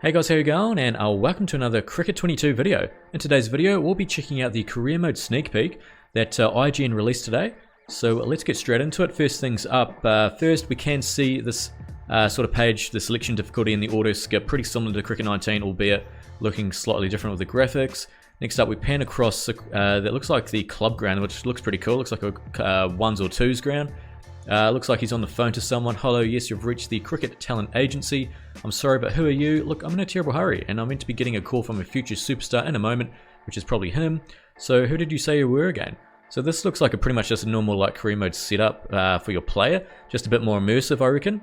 Hey guys, how you going? And welcome to another Cricket 22 video. In today's video, we'll be checking out the career mode sneak peek that IGN released today. So let's get straight into it. First things up, first we can see this sort of page, the selection difficulty and the auto skip, pretty similar to Cricket 19, albeit looking slightly different with the graphics. Next up, we pan across that looks like the club ground, which looks pretty cool. Looks like a ones or twos ground. Looks like he's on the phone to someone. Hello, yes, you've reached the Cricket Talent Agency. I'm sorry, but who are you? Look, I'm in a terrible hurry, and I'm meant to be getting a call from a future superstar in a moment, which is probably him. So who did you say you were again? So this looks like pretty much just a normal like career mode setup for your player, just a bit more immersive, I reckon.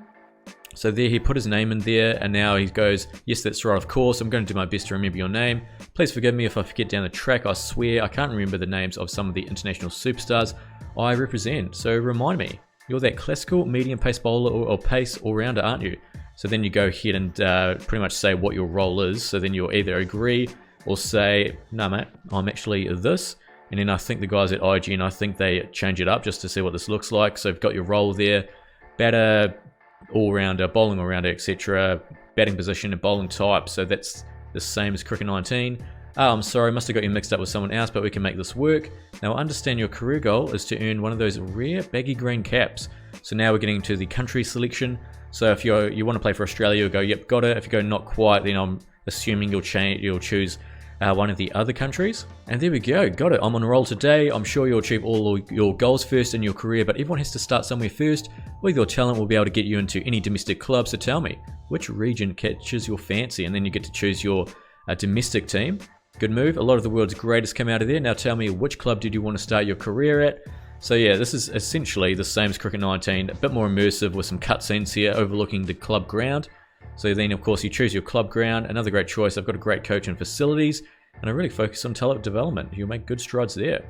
So there he put his name in there, and now he goes, yes, that's right, of course, I'm going to do my best to remember your name. Please forgive me if I forget down the track. I swear I can't remember the names of some of the international superstars I represent, so remind me. You're that classical medium pace bowler or pace all-rounder, aren't you? So then you go ahead and pretty much say what your role is. So then you'll either agree or say, no mate, I'm actually this. And then I think the guys at IGN, I think they change it up just to see what this looks like. So you've got your role there, batter, all-rounder, bowling all-rounder, etc. Batting position and bowling type. So that's the same as Cricket 19. I'm sorry, must have got you mixed up with someone else, but we can make this work. Now, I understand your career goal is to earn one of those rare baggy green caps. So now we're getting to the country selection. So if you want to play for Australia, you'll go, yep, got it. If you go not quite, then I'm assuming you'll choose one of the other countries. And there we go, got it. I'm on a roll today. I'm sure you'll achieve all your goals first in your career, but everyone has to start somewhere first. With your talent, we'll be able to get you into any domestic club. So tell me, which region catches your fancy? And then you get to choose your domestic team. Good move. A lot of the world's greatest come out of there. Now tell me, which club did you want to start your career at? So yeah, this is essentially the same as Cricket 19, a bit more immersive with some cutscenes here overlooking the club ground. So then of course you choose your club ground. Another great choice. I've got a great coach and facilities, and I really focus on talent development. You'll make good strides there.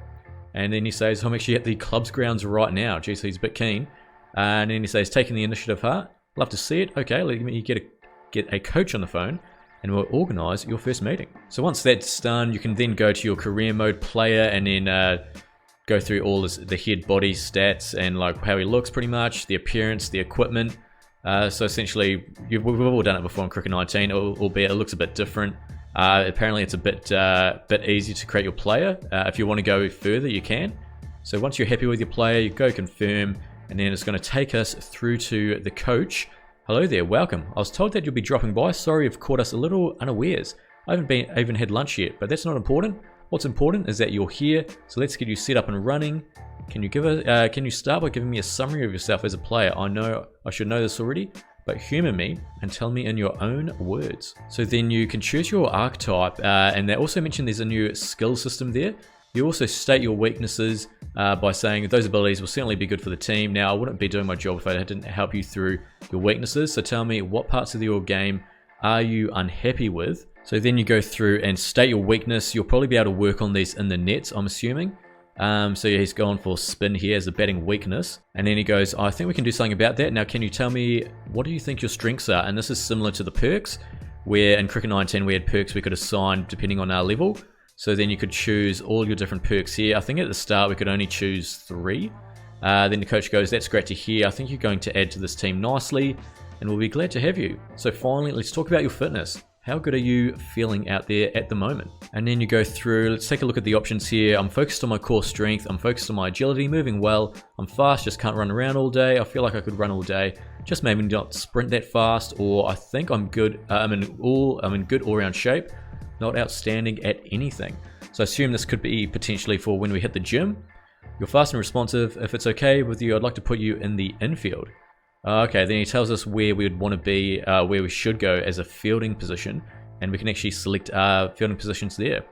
And then he says, I'm actually at the club's grounds right now. Geez, he's a bit keen. And then he says, taking the initiative, huh? Love to see it. Okay, let me get a coach on the phone, and we'll organize your first meeting. So once that's done, you can then go to your career mode player and then go through all the head body stats and like how he looks pretty much, the appearance, the equipment. So essentially, we've all done it before in Cricket 19, albeit it looks a bit different. Apparently it's a bit easier to create your player. If you want to go further, you can. So once you're happy with your player, you go confirm, and then it's going to take us through to the coach. Hello there, welcome. I was told that you'll be dropping by. Sorry you've caught us a little unawares. I haven't even had lunch yet, but that's not important. What's important is that you're here, so let's get you set up and running. Can you start by giving me a summary of yourself as a player? I know I should know this already, but humor me and tell me in your own words. So then you can choose your archetype, and they also mentioned there's a new skill system there. You also state your weaknesses by saying those abilities will certainly be good for the team. Now, I wouldn't be doing my job if I didn't help you through your weaknesses. So tell me, what parts of your game are you unhappy with? So then you go through and state your weakness. You'll probably be able to work on these in the nets, I'm assuming. So yeah, he's going for spin here as a batting weakness. And then he goes, I think we can do something about that. Now, can you tell me, what do you think your strengths are? And this is similar to the perks, where in Cricket 19 we had perks we could assign depending on our level. So then you could choose all your different perks here. I think at the start we could only choose 3. Then the coach goes, that's great to hear. I think you're going to add to this team nicely, and we'll be glad to have you. So finally, let's talk about your fitness. How good are you feeling out there at the moment? And then you go through, let's take a look at the options here. I'm focused on my core strength. I'm focused on my agility, moving well. I'm fast, just can't run around all day. I feel like I could run all day. Just maybe not sprint that fast, or I think I'm good. I'm in good all-round shape. Not outstanding at anything. So I assume this could be potentially for when we hit the gym. You're fast and responsive. If it's okay with you, I'd like to put you in the infield. Okay, then he tells us where we would want to be, where we should go as a fielding position, and we can actually select our fielding positions there.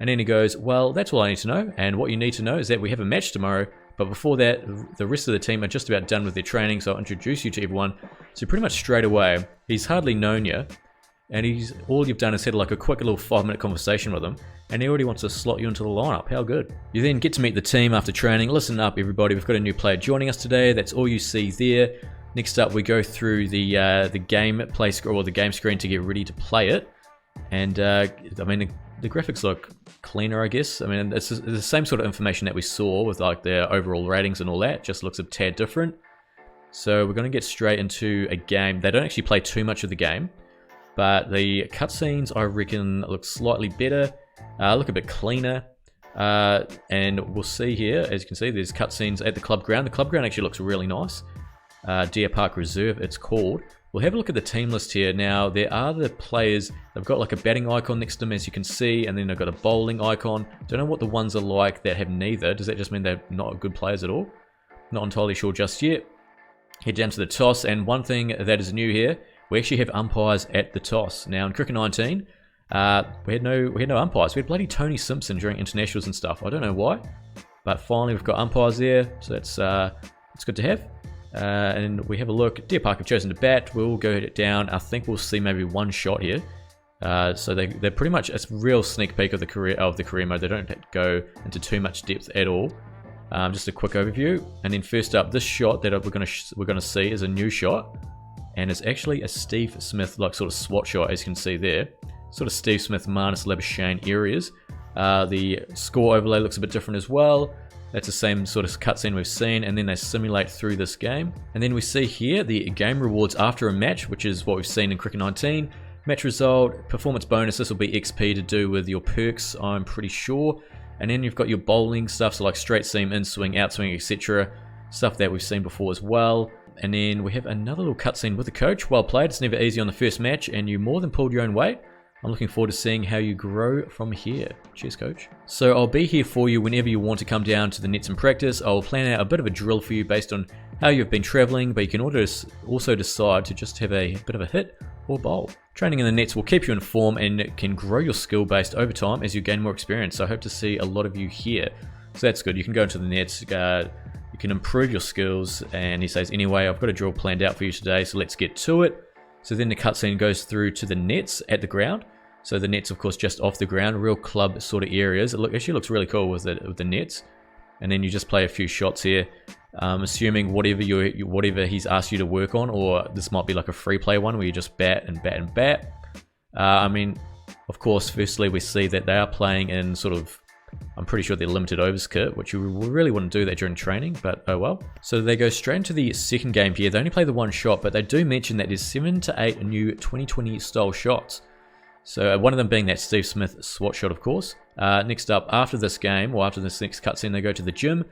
And then he goes, well, that's all I need to know, and what you need to know is that we have a match tomorrow, but before that, the rest of the team are just about done with their training, so I'll introduce you to everyone. So pretty much straight away, he's hardly known you, and all you've done is had like a quick little 5-minute conversation with him, and he already wants to slot you into the lineup. How good. You then get to meet the team after training. Listen up, everybody, we've got a new player joining us today. That's all you see there. Next up, we go through the game play screen, or the game screen, to get ready to play it. And I mean, the graphics look cleaner, I guess. I mean, it's the same sort of information that we saw with like their overall ratings and all that. Just looks a tad different. So we're going to get straight into a game. They don't actually play too much of the game. but the cutscenes I reckon look slightly better, look a bit cleaner. And we'll see here, as you can see, there's cutscenes at the club ground. The club ground actually looks really nice. Deer Park Reserve, it's called. We'll have a look at the team list here. Now, there are the players. They've got like a batting icon next to them, as you can see, and then they've got a bowling icon. Don't know what the ones are like that have neither. Does that just mean they're not good players at all? Not entirely sure just yet. Head down to the toss, and one thing that is new here, we actually have umpires at the toss. Now, in Cricket 19, we had no umpires. We had bloody Tony Simpson during internationals and stuff. I don't know why, but finally we've got umpires there, so that's good to have. And we have a look. Deer Park have chosen to bat. We'll go down. I think we'll see maybe one shot here. So they're pretty much, it's a real sneak peek of the career mode. They don't go into too much depth at all. Just a quick overview. And then first up, this shot that we're gonna see is a new shot, and it's actually a Steve Smith like sort of SWAT shot, as you can see there. Sort of Steve Smith, Marnus Labuschagne areas. The score overlay looks a bit different as well. That's the same sort of cutscene we've seen, and then they simulate through this game. And then we see here the game rewards after a match, which is what we've seen in Cricket 19. Match result, performance bonus, this will be XP to do with your perks, I'm pretty sure. And then you've got your bowling stuff, so like straight seam, in swing, out swing, etc. Stuff that we've seen before as well. And then we have another little cutscene with the coach. Well played, it's never easy on the first match, and you more than pulled your own weight. I'm looking forward to seeing how you grow from here. Cheers, coach. So I'll be here for you whenever you want to come down to the nets and practice. I'll plan out a bit of a drill for you based on how you've been traveling, but you can also decide to just have a bit of a hit or bowl. Training in the nets will keep you in form and can grow your skill based over time as you gain more experience. So I hope to see a lot of you here. So that's good. You can go into the nets, you can improve your skills, and he says, anyway, I've got a drill planned out for you today, so let's get to it. So then the cutscene goes through to the nets at the ground. So the nets, of course, just off the ground, real club sort of areas. It actually looks really cool with the nets. And then you just play a few shots here, assuming whatever he's asked you to work on, or this might be like a free play one where you just bat and bat and bat. I mean, of course, firstly we see that they are playing in sort of, I'm pretty sure they're limited overs kit, which you really wouldn't do that during training, but oh well. So they go straight into the second game here. They only play the one shot, but they do mention that there's 7 to 8 new 2020 style shots. So one of them being that Steve Smith SWAT shot, of course. Next up, after this game, or after this next cutscene, they go to the gym,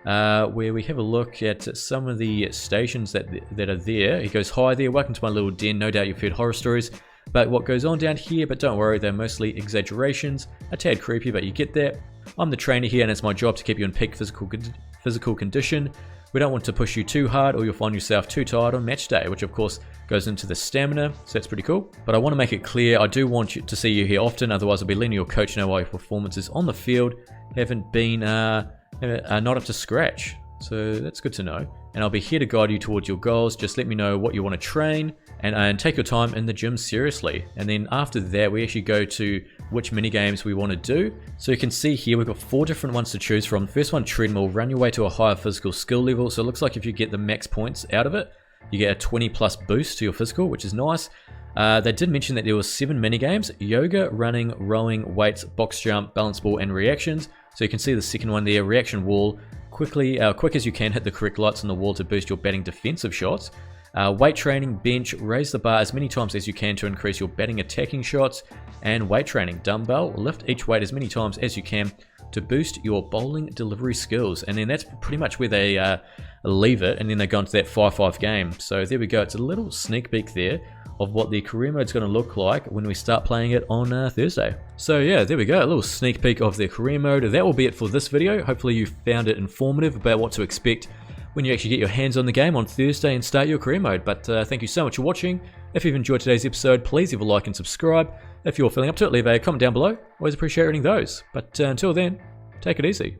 where we have a look at some of the stations that are there. He goes, hi there, welcome to my little den. No doubt you've heard horror stories about what goes on down here, but don't worry, they're mostly exaggerations. A tad creepy, but you get that. I'm the trainer here, and it's my job to keep you in peak physical condition. We don't want to push you too hard, or you'll find yourself too tired on match day, which of course goes into the stamina, so that's pretty cool. But I want to make it clear, I do want you to see you here often, otherwise I'll be letting your coach know why your performances on the field haven't been not up to scratch. So that's good to know. And I'll be here to guide you towards your goals. Just let me know what you want to train, and take your time in the gym seriously. And then after that, we actually go to which mini games we want to do. So you can see here we've got 4 different ones to choose from. First one, treadmill, run your way to a higher physical skill level. So it looks like if you get the max points out of it, you get a 20 plus boost to your physical, which is nice. They did mention that there were 7 mini games: yoga, running, rowing, weights, box jump, balance ball, and reactions. So you can see the second one there, reaction wall. Quick as you can, hit the correct lights on the wall to boost your batting defensive shots. Weight training, bench, raise the bar as many times as you can to increase your batting attacking shots. And weight training, dumbbell, lift each weight as many times as you can to boost your bowling delivery skills. And then that's pretty much where they leave it, and then they go into that 5-5 game. So there we go, it's a little sneak peek there of what the career mode is going to look like when we start playing it on Thursday. So yeah, there we go, a little sneak peek of the career mode. That will be it for this video. Hopefully you found it informative about what to expect when you actually get your hands on the game on Thursday and start your career mode. But thank you so much for watching. If you've enjoyed today's episode, please leave a like and subscribe. If you're feeling up to it, leave a comment down below. Always appreciate reading those. But until then, take it easy.